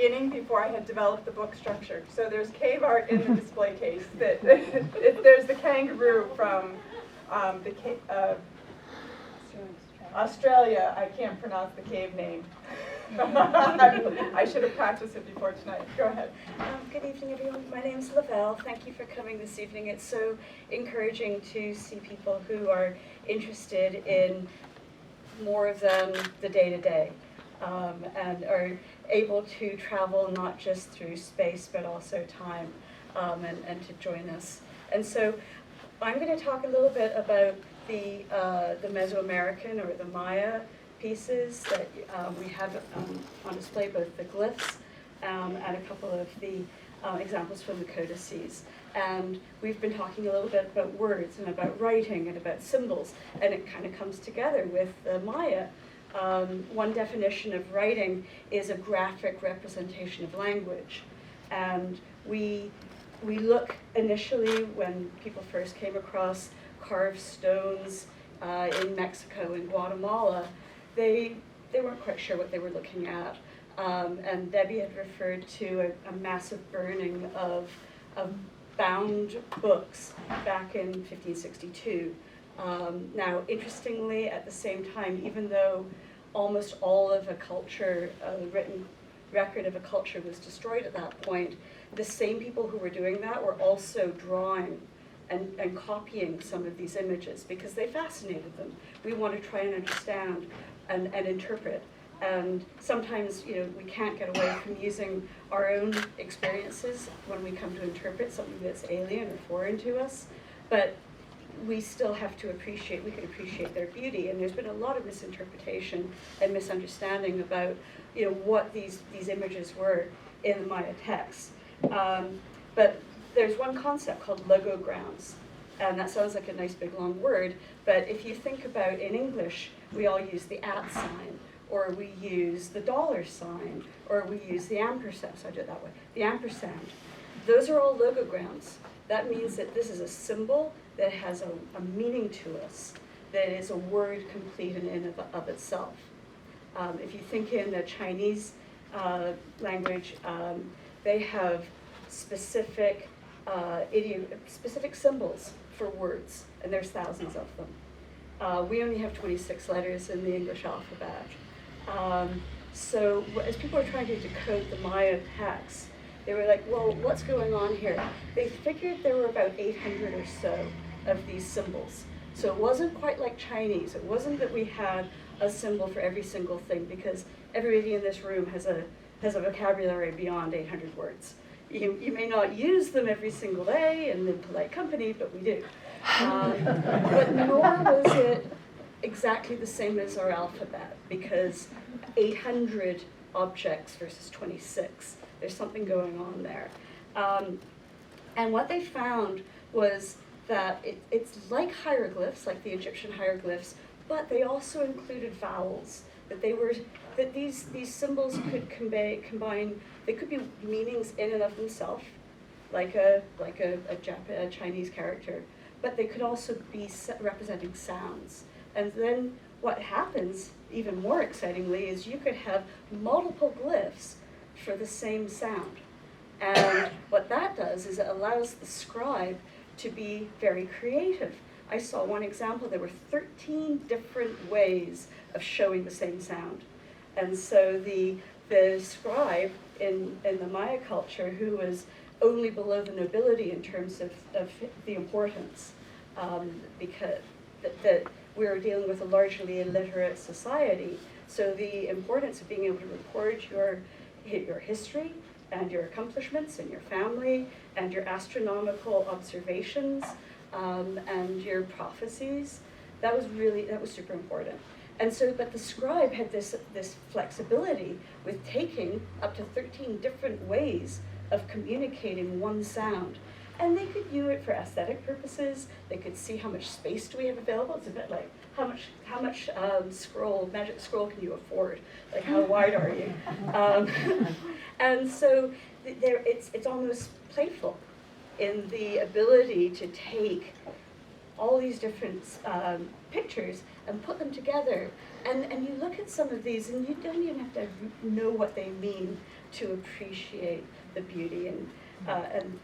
beginning before I had developed the book structure. So there's cave art in the display case. There's the kangaroo from Australia. I can't pronounce the cave name. I should have practiced it before tonight. Go ahead. Good evening, everyone. My name's Lavell. Thank you for coming this evening. It's so encouraging to see people who are interested in more than the day-to-day and are able to travel not just through space but also time and to join us. And so I'm going to talk a little bit about the Mesoamerican or the Maya pieces that we have on display, both the glyphs and a couple of the examples from the codices. And we've been talking a little bit about words and about writing and about symbols, and it kind of comes together with the Maya. One definition of writing is a graphic representation of language. And we look initially, when people first came across carved stones in Mexico and Guatemala, they weren't quite sure what they were looking at. And Debbie had referred to a massive burning of bound books back in 1562. Now, interestingly, at the same time, even though almost all of a culture, the written record of a culture was destroyed at that point, the same people who were doing that were also drawing and copying some of these images because they fascinated them. We want to try and understand and interpret. And sometimes, we can't get away from using our own experiences when we come to interpret something that's alien or foreign to us. But we still have to appreciate their beauty. And there's been a lot of misinterpretation and misunderstanding about, what these images were in the Maya texts. But there's one concept called logograms. And that sounds like a nice big long word, but if you think about in English, we all use the @ sign, or we use the $ sign, or we use the ampersand, so I do it that way, the ampersand. Those are all logograms. That means that this is a symbol that has a meaning to us, that is a word complete and in of itself. If you think in the Chinese language, they have specific symbols for words, and there's thousands of them. We only have 26 letters in the English alphabet. So as people were trying to decode the Maya texts, they were like, well, what's going on here? They figured there were about 800 or so of these symbols. So it wasn't quite like Chinese. It wasn't that we had a symbol for every single thing, because everybody in this room has a vocabulary beyond 800 words. You may not use them every single day in polite company, but we do. But nor was it exactly the same as our alphabet, because 800 objects versus 26. There's something going on there. And what they found was that it's like hieroglyphs, like the Egyptian hieroglyphs, but they also included vowels. That these symbols could combine. They could be meanings in and of themselves, like a Chinese character, but they could also be representing sounds. And then what happens, even more excitingly, is you could have multiple glyphs for the same sound. And what that does is it allows the scribe to be very creative. I saw one example. There were 13 different ways of showing the same sound. And so the scribe in the Maya culture, who was only below the nobility in terms of the importance, because that we were dealing with a largely illiterate society, so the importance of being able to record your history and your accomplishments and your family and your astronomical observations and your prophecies, that was super important. And so, but the scribe had this flexibility with taking up to 13 different ways of communicating one sound. And they could use it for aesthetic purposes. They could see how much space do we have available. It's a bit like how much magic scroll can you afford? Like how wide are you? And so it's almost playful in the ability to take all these different pictures and put them together And you look at some of these, and you don't even have to know what they mean to appreciate the beauty. And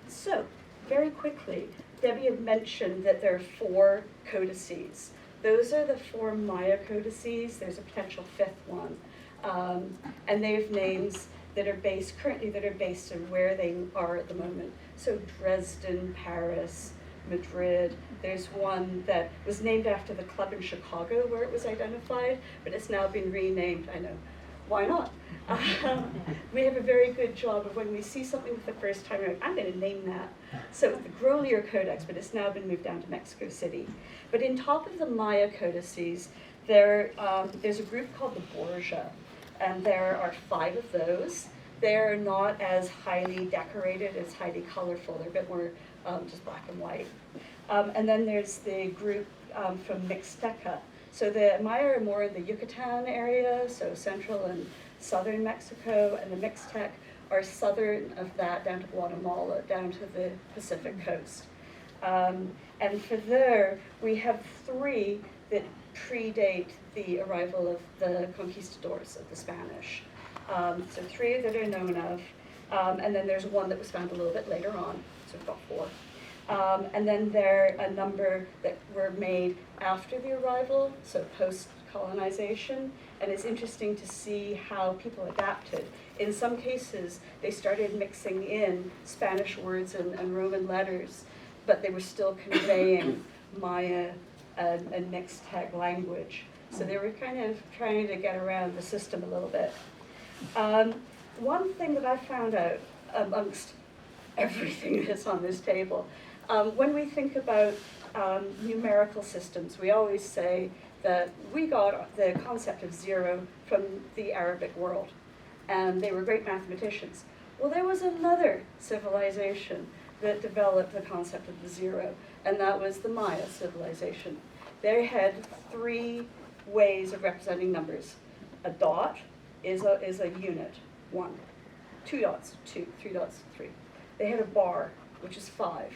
so, very quickly, Debbie had mentioned that there are 4 codices. Those are the 4 Maya codices. There's a potential 5th one. And they have names that are based, currently that are based on where they are at the moment. So Dresden, Paris, Madrid. There's one that was named after the club in Chicago where it was identified, but it's now been renamed. I know, why not? We have a very good job of when we see something for the first time, we're like, I'm going to name that. So the Grolier Codex, but it's now been moved down to Mexico City. But in top of the Maya codices, there's a group called the Borgia, and there are 5 of those. They're not as highly decorated, as highly colorful. They're a bit more just black and white. And then there's the group from Mixteca. So the Maya are more in the Yucatan area, so central and southern Mexico, and the Mixtec are southern of that down to Guatemala, down to the Pacific coast. And for there, we have 3 that predate the arrival of the conquistadors, of the Spanish. So 3 that are known of, and then there's one that was found a little bit later on, so we've got 4. And then there are a number that were made after the arrival, so post-colonization, and it's interesting to see how people adapted. In some cases, they started mixing in Spanish words and Roman letters, but they were still conveying Maya and Mixtec language. So they were kind of trying to get around the system a little bit. One thing that I found out amongst everything that's on this table, when we think about numerical systems, we always say that we got the concept of 0 from the Arabic world, and they were great mathematicians. Well, there was another civilization that developed the concept of the 0, and that was the Maya civilization. They had 3 ways of representing numbers. A dot is a unit, 1. 2 dots, 2. 3 dots, 3. They had a bar, which is 5.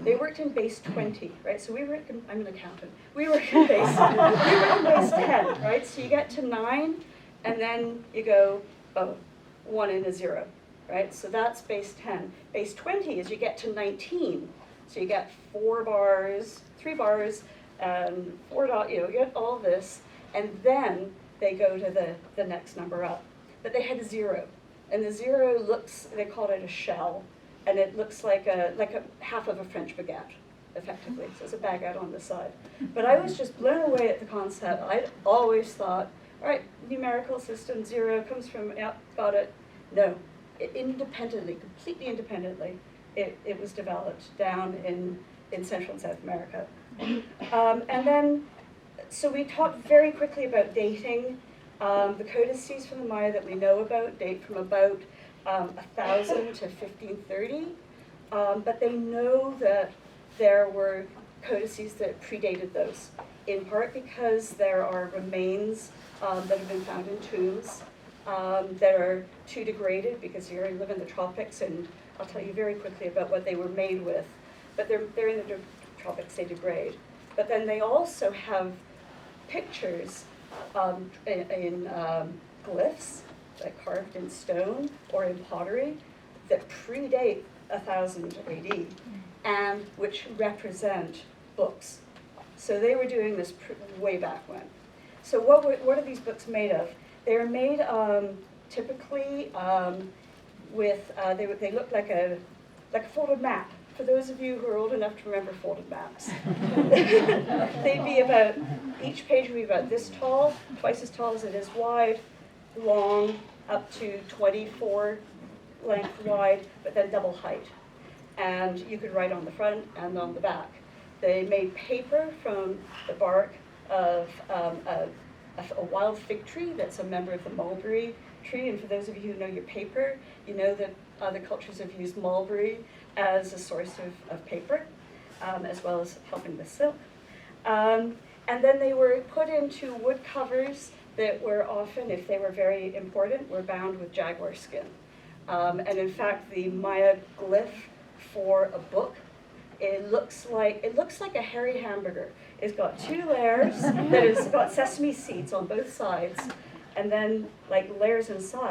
They worked in base 20, right? So we work in, I'm an accountant. We work in base 10, right? So you get to 9, and then you go 1 and a 0, right? So that's base 10. Base 20 is you get to 19. So you get 4 bars, 3 bars, 4 dots, you get all this, and then they go to the next number up. But they had a 0, and the 0 looks, they called it a shell, and it looks like a half of a French baguette, effectively. So it's a baguette on the side. But I was just blown away at the concept. I'd always thought, all right, numerical system, 0 comes from, yeah, got it. No, independently, completely independently, it was developed down in Central and South America. And then, so we talked very quickly about dating. The codices from the Maya that we know about date from about 1000 to 1530, but they know that there were codices that predated those, in part because there are remains that have been found in tombs that are too degraded because you already live in the tropics, and I'll tell you very quickly about what they were made with, but they're in the tropics, they degrade. But then they also have pictures in glyphs, like carved in stone or in pottery, that predate 1000 AD, and which represent books. So they were doing this way back when. So what are these books made of? They are made typically with, they look like a folded map. For those of you who are old enough to remember folded maps. They'd be about, each page would be about this tall, twice as tall as it is wide, long, up to 24 length wide, but then double height. And you could write on the front and on the back. They made paper from the bark of a wild fig tree that's a member of the mulberry tree. And for those of you who know your paper, you know that other cultures have used mulberry as a source of paper, as well as helping with silk. And then they were put into wood covers that were often, if they were very important, were bound with jaguar skin. And in fact, the Maya glyph for a book, it looks like a hairy hamburger. It's got 2 layers, that has got sesame seeds on both sides, and then like layers inside.